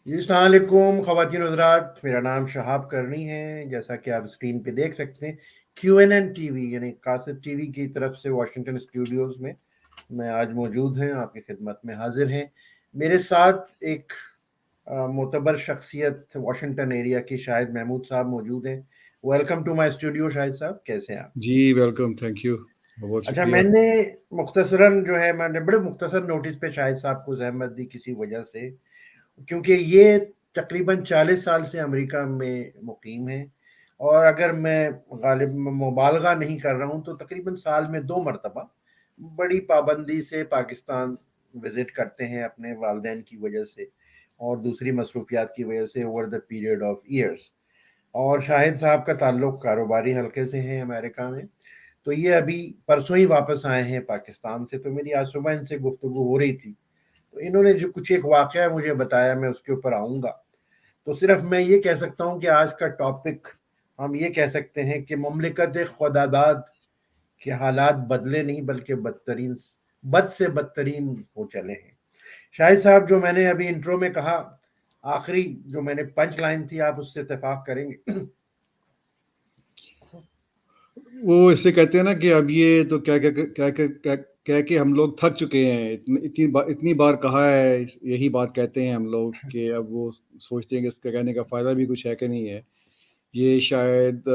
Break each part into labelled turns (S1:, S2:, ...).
S1: جی السلام علیکم خواتین و حضرات، میرا نام شہاب کرنی ہے. جیسا کہ آپ اسکرین پہ دیکھ سکتے ہیں، کیو این این ٹی وی یعنی قاصد ٹی وی کی طرف سے واشنگٹن اسٹوڈیوز میں آج موجود ہیں، آپ کی خدمت میں حاضر ہیں. میرے ساتھ ایک معتبر شخصیت واشنگٹن ایریا کی شاہد محمود صاحب موجود ہیں. ویلکم ٹو مائی اسٹوڈیو شاہد صاحب، کیسے ہیں آپ؟
S2: جی ویلکم، تھینک یو، بہت
S1: اچھا،
S2: شکریہ.
S1: میں نے مختصراً جو ہے میں نے بڑے مختصر نوٹس پہ شاہد صاحب کو زحمت دی کسی وجہ سے، کیونکہ یہ تقریباً 40 سال سے امریکہ میں مقیم ہیں، اور اگر میں غالب مبالغہ نہیں کر رہا ہوں تو تقریباً سال میں 2 مرتبہ بڑی پابندی سے پاکستان وزٹ کرتے ہیں اپنے والدین کی وجہ سے اور دوسری مصروفیات کی وجہ سے over the period of years. اور شاہد صاحب کا تعلق کاروباری حلقے سے ہے امریکہ میں، تو یہ ابھی پرسوں ہی واپس آئے ہیں پاکستان سے. تو میری آج صبح ان سے گفتگو ہو رہی تھی، تو انہوں نے جو کچھ ایک واقعہ مجھے بتایا، میں اس کے اوپر آؤں گا. تو صرف میں یہ کہہ سکتا ہوں کہ آج کا ٹاپک ہم یہ کہہ سکتے ہیں کہ مملکت خداداد کے حالات بدلے نہیں بلکہ بد سے بدترین ہو چلے ہیں. شاہد صاحب، جو میں نے ابھی انٹرو میں کہا، آخری جو میں نے پنچ لائن تھی، آپ اس سے اتفاق کریں گے؟
S2: وہ اس سے کہتے ہیں نا کہ اب یہ تو کہہ کے ہم لوگ تھک چکے ہیں. اتنی بار کہا ہے، یہی بات کہتے ہیں ہم لوگ کہ اب وہ سوچتے ہیں کہ اس کا کہنے کا فائدہ بھی کچھ ہے کہ نہیں ہے. یہ شاید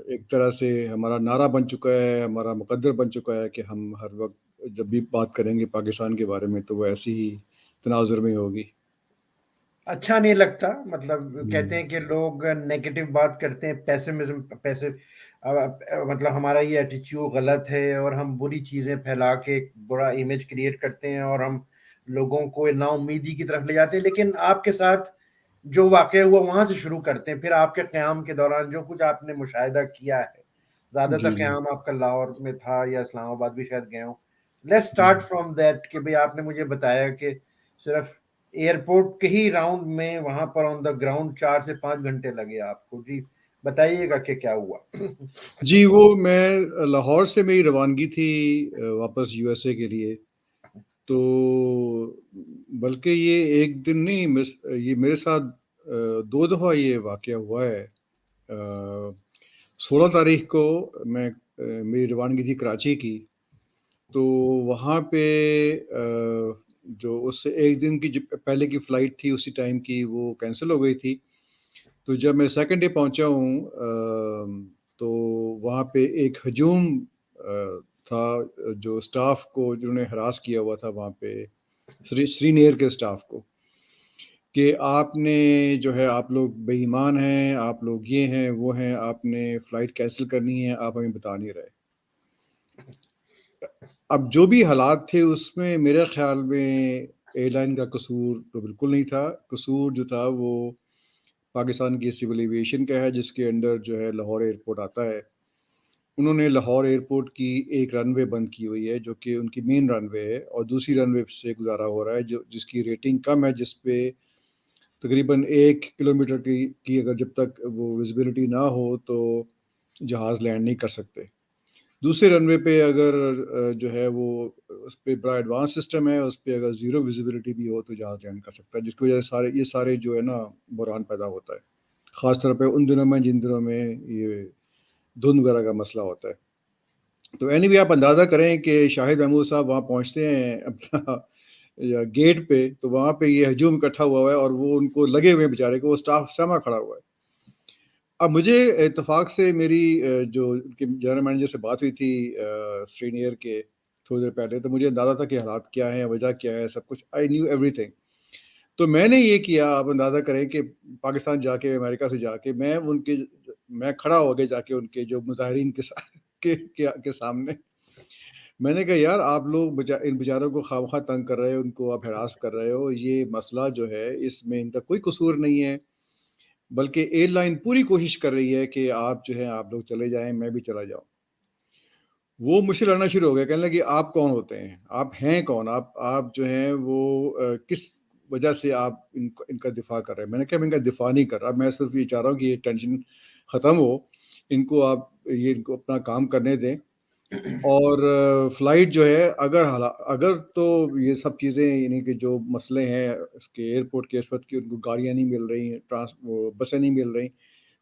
S2: ایک طرح سے ہمارا نعرہ بن چکا ہے، ہمارا مقدر بن چکا ہے کہ ہم ہر وقت جب بھی بات کریں گے پاکستان کے بارے میں تو وہ ایسی ہی تناظر میں ہوگی.
S1: اچھا نہیں لگتا. مطلب کہتے ہیں کہ لوگ نیگیٹو بات کرتے ہیں، پیسمزم مطلب ہمارا یہ ایٹیچیوڈ غلط ہے اور ہم بری چیزیں پھیلا کے ایک برا امیج کریٹ کرتے ہیں اور ہم لوگوں کو نا امیدی کی طرف لے جاتے ہیں. لیکن آپ کے ساتھ جو واقعہ ہوا وہاں سے شروع کرتے ہیں، پھر آپ کے قیام کے دوران جو کچھ آپ نے مشاہدہ کیا ہے. زیادہ تر
S2: جی جی.
S1: قیام آپ کا لاہور میں تھا یا اسلام آباد بھی شاید گئے ہوں. لیٹس اسٹارٹ فرام دیٹ کہ بھئی آپ نے مجھے بتایا کہ صرف ایئرپورٹ کے ہی راؤنڈ میں وہاں پر آن دا گراؤنڈ 4 سے 5 گھنٹے لگے آپ کو. جی بتائیے گا کہ کیا ہوا.
S2: جی، وہ میں لاہور سے میری روانگی تھی واپس یو ایس اے کے لیے. تو بلکہ یہ ایک دن نہیں، یہ میرے ساتھ 2 دفعہ یہ واقعہ ہوا ہے. 16 تاریخ کو میں میری روانگی تھی کراچی کی. تو وہاں پہ جو اس سے ایک دن کی پہلے کی فلائٹ تھی اسی ٹائم کی وہ کینسل ہو گئی تھی. تو جب میں سیکنڈ ڈے پہنچا ہوں تو وہاں پہ ایک ہجوم تھا جو اسٹاف کو جنہوں نے ہراس کیا ہوا تھا وہاں پہ سری نیر کے اسٹاف کو، کہ آپ نے جو ہے آپ لوگ بے ایمان ہیں، آپ لوگ یہ ہیں وہ ہیں، آپ نے فلائٹ کینسل کرنی ہے، آپ ہمیں بتا نہیں رہے. اب جو بھی حالات تھے اس میں میرے خیال میں ایئر لائن کا قصور تو بالکل نہیں تھا. قصور جو تھا وہ پاکستان کی سول ایویشن کا ہے جس کے انڈر جو ہے لاہور ایئرپورٹ آتا ہے. انہوں نے لاہور ایئرپورٹ کی ایک رن وے بند کی ہوئی ہے جو کہ ان کی مین رن وے ہے، اور دوسری رن وے سے گزارا ہو رہا ہے جس کی ریٹنگ کم ہے، جس پہ تقریباً 1 کلومیٹر کی اگر جب تک وہ ویزیبلٹی نہ ہو تو جہاز لینڈ نہیں کر سکتے. دوسرے رن وے پہ اگر جو ہے وہ اس پہ بڑا ایڈوانس سسٹم ہے، اس پہ اگر زیرو ویزیبلٹی بھی ہو تو جہاز لینڈ کر سکتا ہے، جس کی وجہ سے یہ سارے جو ہے نا بحران پیدا ہوتا ہے، خاص طور پہ ان دنوں میں جن دنوں میں یہ دھند وغیرہ کا مسئلہ ہوتا ہے. تو اینی وے آپ اندازہ کریں کہ شاہد محمود صاحب وہاں پہنچتے ہیں اپنا گیٹ پہ، تو وہاں پہ یہ ہجوم اکٹھا ہوا ہے اور وہ ان کو لگے ہوئے بیچارے کو، وہ اسٹاف سما کھڑا ہوا ہے. اب مجھے اتفاق سے میری جو جنرل مینیجر سے بات ہوئی تھی سری نیر کے تھوڑی دیر پہلے، تو مجھے اندازہ تھا کہ حالات کیا ہیں، وجہ کیا ہے، سب کچھ آئی نیو ایوری تھنگ. تو میں نے یہ کیا، آپ اندازہ کریں کہ پاکستان جا کے امریکہ سے جا کے میں کھڑا ہو گیا جا کے ان کے جو مظاہرین کے سامنے. میں نے کہا یار آپ لوگ ان بیچاروں کو خواہ تنگ کر رہے ہو، ان کو آپ ہراس کر رہے ہو، یہ مسئلہ جو ہے اس میں ان کا کوئی قصور نہیں ہے، بلکہ ایئر لائن پوری کوشش کر رہی ہے کہ آپ جو ہے آپ لوگ چلے جائیں، میں بھی چلا جاؤں. وہ مجھ سے لڑنا شروع ہو گیا، کہنے لگے آپ کون ہوتے ہیں، آپ ہیں کون، آپ جو ہیں وہ کس وجہ سے آپ ان کا دفاع کر رہے ہیں. میں نے کہا میں ان کا دفاع نہیں کر رہا، میں صرف یہ چاہ رہا ہوں کہ یہ ٹینشن ختم ہو، ان کو اپنا کام کرنے دیں. اور فلائٹ جو ہے اگر تو یہ سب چیزیں یعنی کہ جو مسئلے ہیں اس کے ایئرپورٹ کے اس وقت کی ان کو گاڑیاں نہیں مل رہی ہیں، وہ بسیں نہیں مل رہی،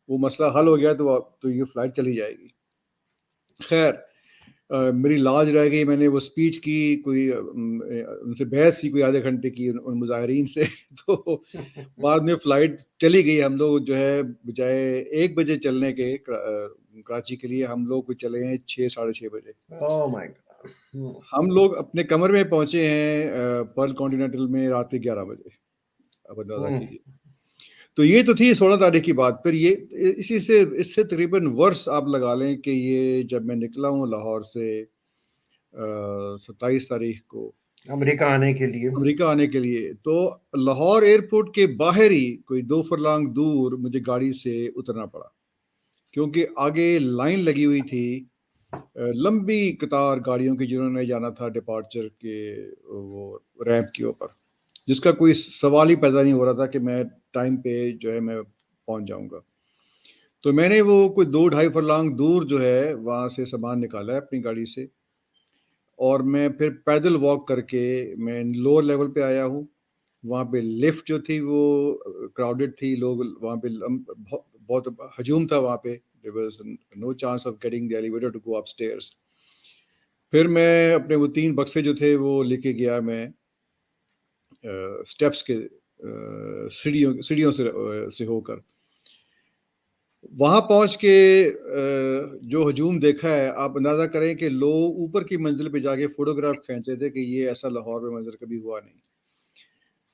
S2: وہ مسئلہ حل ہو گیا تو یہ فلائٹ چلی جائے گی. خیر میری لاج رہ گئی، میں نے وہ اسپیچ کی، کوئی ان سے بحث کی کوئی آدھے گھنٹے کی ان مظاہرین سے. تو بعد میں فلائٹ چلی گئی. ہم لوگ جو ہے بجائے 1 بجے چلنے کے کراچی کے لیے، ہم لوگ کو چلے ہیں 6 بجے.
S1: Oh my God.
S2: ہم لوگ اپنے کمر میں پہنچے ہیں پرل کانٹیننٹل میں رات کے 11 بجے. اب اندازہ کیجیے. تو یہ تو تھی 16 تاریخ کی بات. پھر یہ اس سے تقریباً ورس آپ لگا لیں کہ یہ جب میں نکلا ہوں لاہور سے 27 تاریخ کو
S1: امریکہ آنے کے لیے،
S2: امریکہ آنے کے لیے، تو لاہور ایئرپورٹ کے باہر ہی کوئی 2 فرلانگ دور مجھے گاڑی سے اترنا پڑا، کیونکہ آگے لائن لگی ہوئی تھی، لمبی قطار گاڑیوں کی جنہوں نے جانا تھا ڈپارچر کے وہ ریمپ کے اوپر، جس کا کوئی سوال ہی پیدا نہیں ہو رہا تھا کہ میں ٹائم پہ جو ہے میں پہنچ جاؤں گا. تو میں نے وہ کوئی 2-2.5 فرلانگ دور جو ہے وہاں سے سامان نکالا ہے اپنی گاڑی سے، اور میں پھر پیدل واک کر کے میں لوور لیول پہ آیا ہوں. وہاں پہ لفٹ جو تھی وہ کراؤڈڈ تھی، لوگ وہاں پہ بہت ہجوم تھا وہاں پہ. there was no chance of getting the elevator to go upstairs. پھر میں اپنے وہ 3 بکسے جو تھے وہ لے کے گیا میں اسٹیپس کے سیڑھیوں سے ہو کر وہاں پہنچ کے جو ہجوم دیکھا ہے، آپ اندازہ کریں کہ لوگ اوپر کی منزل پہ جا کے فوٹوگراف کھینچے تھے کہ یہ ایسا لاہور میں منظر کبھی ہوا نہیں.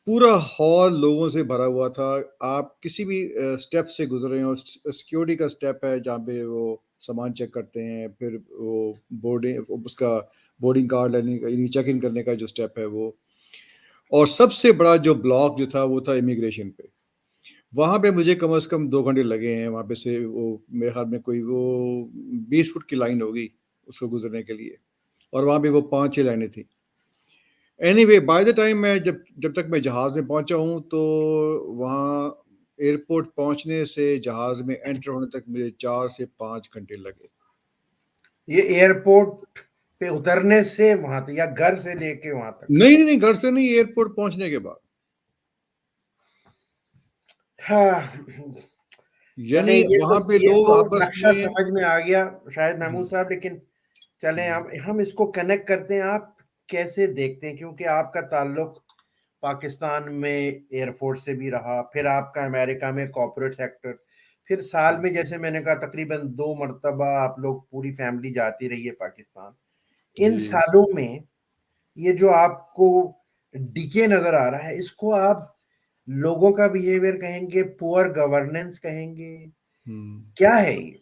S2: پورا ہال لوگوں سے بھرا ہوا تھا. آپ کسی بھی اسٹیپ سے گزر رہے ہو، سیکیورٹی کا اسٹیپ ہے جہاں پہ وہ سامان چیک کرتے ہیں، پھر وہ اس کا بورڈنگ کارڈ لینے کا یعنی چیک ان کرنے کا جو اسٹیپ ہے وہ، اور سب سے بڑا جو بلاک جو تھا وہ تھا امیگریشن پہ. وہاں پہ مجھے کم از کم 2 گھنٹے لگے ہیں. وہاں پہ سے وہ میرے خیال میں کوئی وہ 20 فٹ کی لائن ہوگی اس کو گزرنے کے لیے، اور وہاں پہ وہ 5-6 لائنیں تھیں. Any way by the time میں جب تک میں جہاز میں پہنچا ہوں تو وہاں ایئرپورٹ پہنچنے سے جہاز میں انٹر ہونے تک مجھے 4 سے 5 گھنٹے لگے.
S1: یہ ایئرپورٹ پہ اترنے سے وہاں تک یا گھر سے لے کے وہاں تک؟
S2: نہیں گھر سے نہیں، ایئرپورٹ پہنچنے کے بعد.
S1: ہاں چلیں،
S2: یعنی
S1: یہ
S2: وہاں پہ لوگ
S1: تو
S2: آپس
S1: نقشہ
S2: میں
S1: سمجھ میں آ گیا شاید محمود صاحب، لیکن چلیں ہم اس کو کنیکٹ کرتے ہیں. آپ کیسے دیکھتے ہیں، کیونکہ آپ کا تعلق پاکستان میں ایئر فورس سے بھی رہا، پھر آپ کا امریکہ میں کارپوریٹ سیکٹر، پھر سال میں جیسے میں نے کہا تقریباً 2 مرتبہ آپ لوگ پوری فیملی جاتی رہی ہے پاکستان. ان
S2: جی
S1: سالوں میں یہ جو آپ کو ڈیکے نظر آ رہا ہے، اس کو آپ لوگوں کا بیہیویئر کہیں گے، پور گورننس کہیں گے، کیا ہے یہ؟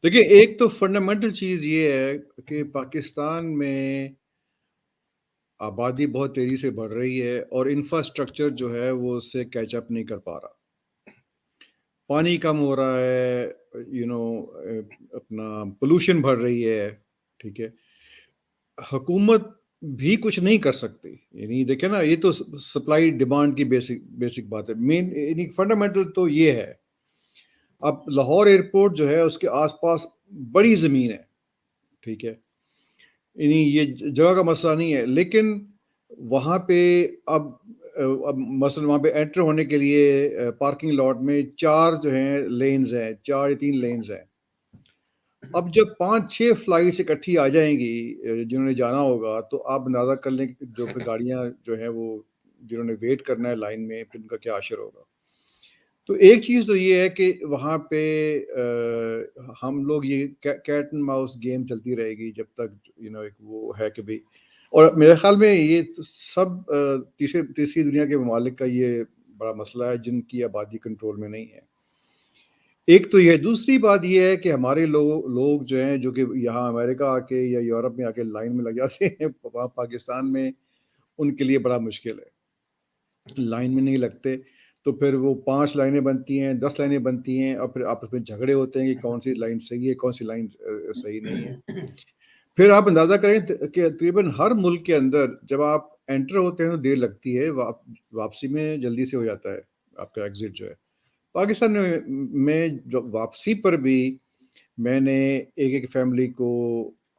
S2: دیکھیں، ایک تو فنڈامنٹل چیز یہ ہے کہ پاکستان میں آبادی بہت تیزی سے بڑھ رہی ہے اور انفراسٹرکچر جو ہے وہ اس سے کیچ اپ نہیں کر پا رہا. پانی کم ہو رہا ہے، اپنا پولوشن بڑھ رہی ہے. ٹھیک ہے، حکومت بھی کچھ نہیں کر سکتی. یعنی دیکھیں نا، یہ تو سپلائی ڈیمانڈ کی بیسک بات ہے. مین یعنی فنڈامنٹل تو یہ ہے. اب لاہور ایئرپورٹ جو ہے اس کے آس پاس بڑی زمین ہے. ٹھیک ہے، یعنی یہ جگہ کا مسئلہ نہیں ہے، لیکن وہاں پہ اب مثلا وہاں پہ انٹر ہونے کے لیے پارکنگ لاٹ میں 4 جو ہیں لینز ہیں، 4 یا 3 لینز ہیں. اب جب 5-6 فلائٹس اکٹھی آ جائیں گی جنہوں نے جانا ہوگا، تو آپ اندازہ کر لیں کہ جو پھر گاڑیاں جو ہیں وہ جنہوں نے ویٹ کرنا ہے لائن میں، پھر ان کا کیا اشر ہوگا. تو ایک چیز تو یہ ہے کہ وہاں پہ ہم لوگ یہ کیٹ اینڈ ماؤس گیم چلتی رہے گی جب تک ایک وہ ہے کہ بھائی. اور میرے خیال میں یہ سب تیسری دنیا کے ممالک کا یہ بڑا مسئلہ ہے جن کی آبادی کنٹرول میں نہیں ہے. ایک تو یہ، دوسری بات یہ ہے کہ ہمارے لوگ جو ہیں جو کہ یہاں امریکہ آ کے یا یورپ میں آ کے لائن میں لگ جاتے ہیں، وہاں پاکستان میں ان کے لیے بڑا مشکل ہے، لائن میں نہیں لگتے. تو پھر وہ 5 لائنیں بنتی ہیں، 10 لائنیں بنتی ہیں، اور پھر آپس میں جھگڑے ہوتے ہیں کہ کون سی لائن صحیح ہے، کون سی لائن صحیح نہیں ہے. پھر آپ اندازہ کریں کہ تقریباً ہر ملک کے اندر جب آپ انٹر ہوتے ہیں تو دیر لگتی ہے، واپسی میں جلدی سے ہو جاتا ہے آپ کا ایگزٹ جو ہے. پاکستان میں جو واپسی پر بھی میں نے ایک فیملی کو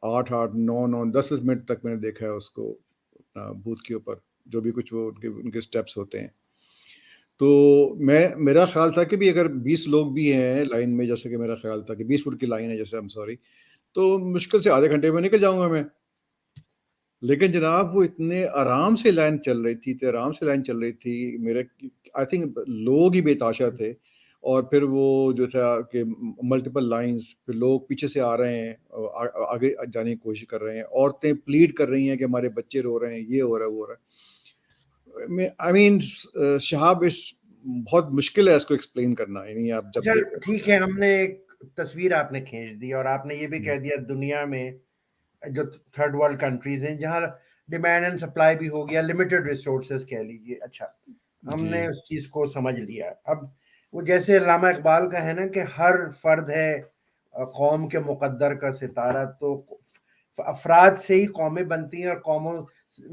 S2: 8-8, 9-9, 10-10 منٹ تک میں نے دیکھا ہے اس کو اپنا بوتھ کے اوپر، جو بھی کچھ وہ ان کے اسٹیپس ہوتے ہیں. تو میرا خیال تھا کہ بھی اگر 20 لوگ بھی ہیں لائن میں، جیسے کہ میرا خیال تھا کہ 20 فٹ کی لائن ہے جیسے، I'm sorry، تو مشکل سے آدھے گھنٹے میں نکل جاؤں گا میں. لیکن جناب وہ اتنے آرام سے لائن چل رہی تھی، اتنے آرام سے لائن چل رہی تھی، میرے آئی تھنک لوگ ہی بے تاشا تھے. اور پھر وہ جو تھا کہ ملٹیپل لائنز، پھر لوگ پیچھے سے آ رہے ہیں، آگے جانے کی کوشش کر رہے ہیں، عورتیں پلیڈ کر رہی ہیں کہ ہمارے بچے رو رہے ہیں، یہ ہو رہا ہے وہ ہو رہا ہے. آئی مین شہاب، اس بہت مشکل ہے اس کو ایکسپلین کرنا. یعنی آپ جب
S1: چل ٹھیک ہے، ہم نے ایک تصویر آپ نے کھینچ دی، اور آپ نے یہ بھی کہہ دیا دنیا میں جو تھرڈ ورلڈ کنٹریز ہیں جہاں ڈیمانڈ اینڈ سپلائی بھی ہو گیا، لمیٹڈ ریسورسز کہہ لیجیے. اچھا، ہم نے اس چیز کو سمجھ لیا. اب وہ جیسے علامہ اقبال کا ہے نا کہ ہر فرد ہے قوم کے مقدر کا ستارہ، تو افراد سے ہی قومیں بنتی ہیں، اور قوموں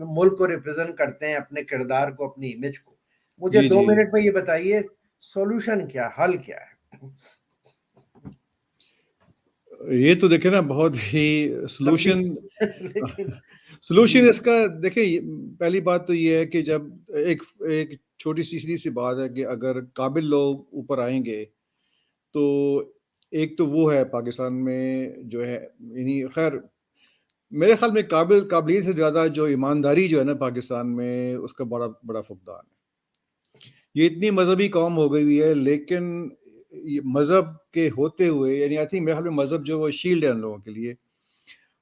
S1: ملک کو ریپرزینٹ کرتے ہیں، اپنے کردار کو، اپنی امیج کو. مجھے 2 منٹ میں یہ بتائیے سولوشن کیا، حل کیا ہے؟
S2: یہ تو دیکھیں نا، بہت ہی سولوشن
S1: لیکن
S2: سولوشن اس کا دیکھیں، پہلی بات تو یہ ہے کہ جب ایک چھوٹی سیدھی سی بات ہے کہ اگر قابل لوگ اوپر آئیں گے تو ایک تو وہ ہے پاکستان میں جو ہے، یعنی خیر میرے خیال میں قابلیت سے زیادہ جو ایمانداری جو ہے نا پاکستان میں، اس کا بڑا بڑا فقدان ہے. یہ اتنی مذہبی قوم ہو گئی ہوئی ہے، لیکن یہ مذہب کے ہوتے ہوئے، یعنی آئی تھنک میرے خیال میں مذہب جو وہ شیلڈ ہے ان لوگوں کے لیے.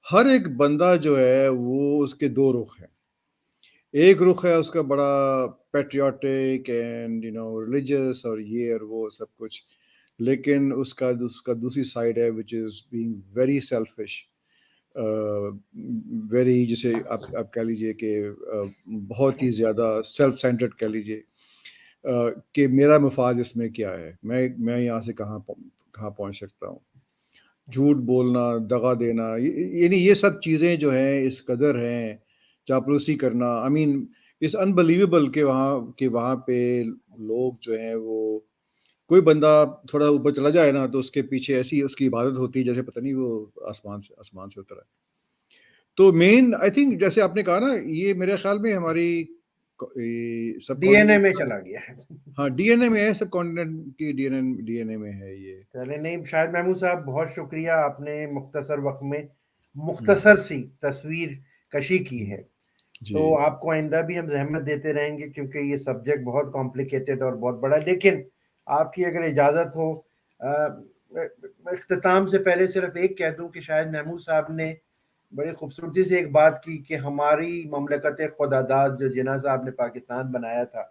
S2: ہر ایک بندہ جو ہے وہ اس کے 2 رخ ہیں. ایک رخ ہے اس کا بڑا پیٹریوٹک اینڈ ریلیجس اور یہ اور وہ سب کچھ، لیکن اس کا دوسری سائڈ ہے which is being very selfish, very, جسے آپ کہہ لیجیے کہ بہت ہی زیادہ سیلف سینٹرڈ کہہ لیجیے، کہ میرا مفاد اس میں کیا ہے، میں یہاں سے کہاں پہنچ سکتا ہوں. جھوٹ بولنا، دغا دینا، یعنی یہ سب چیزیں جو ہیں اس قدر ہیں، چاپلوسی کرنا. آئی مین اٹس انبلیویبل کہ وہاں پہ لوگ جو ہیں، وہ کوئی بندہ تھوڑا اوپر چلا جائے نا تو اس کے پیچھے ایسی اس کی عبادت ہوتی ہے جیسے پتہ نہیں وہ آسمان سے اترا ہے. تو مین آئی تھنک جیسے آپ نے کہا نا، یہ میرے خیال میں ہماری سب
S1: ڈی این اے میں چلا گیا ہے.
S2: ہاں ڈی این اے میں ہے، سب کانٹیننٹ کی ڈی این اے میں ہے یہ.
S1: چلے نہیں، شاہد محمود صاحب بہت شکریہ، آپ نے مختصر وقت میں مختصر سی تصویر کشی کی ہے. تو آپ کو آئندہ بھی ہم زحمت دیتے رہیں گے، کیونکہ یہ سبجیکٹ بہت کمپلیکیٹڈ اور بہت بڑا. لیکن آپ کی اگر اجازت ہو، اختتام سے پہلے صرف ایک کہہ دوں کہ شاہد محمود صاحب نے بڑی خوبصورتی سے ایک بات کی کہ ہماری مملکت خداداد جو جناح صاحب نے پاکستان بنایا تھا،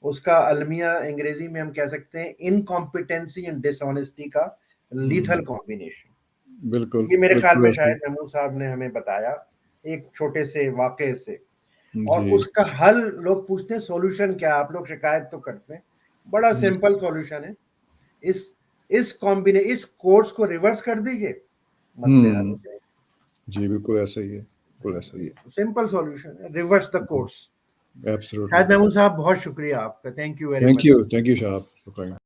S1: اس کا المیہ انگریزی میں ہم کہہ سکتے ہیں انکمپیٹنسی اینڈ ڈس آنیسٹی کا لیتھل کمبینیشن.
S2: بالکل
S1: یہ میرے خیال میں شاہد محمود صاحب نے ہمیں بتایا ایک چھوٹے سے واقعے سے. اور اس کا حل لوگ پوچھتے ہیں سولوشن کیا، آپ لوگ شکایت تو کرتے ہیں، بڑا سمپل سولوشن ہے. اس کورس کو ریورس کر دیجئے، مسئلے حل ہو جائیں.
S2: جی بالکل ایسا ہی ہے، بالکل ایسا ہی ہے،
S1: سمپل سولوشن ہے، ریورس دا کورس.
S2: ایبسولوٹلی.
S1: شاہد محمود صاحب بہت شکریہ آپ کا، thank you very much.
S2: Thank you صاحب.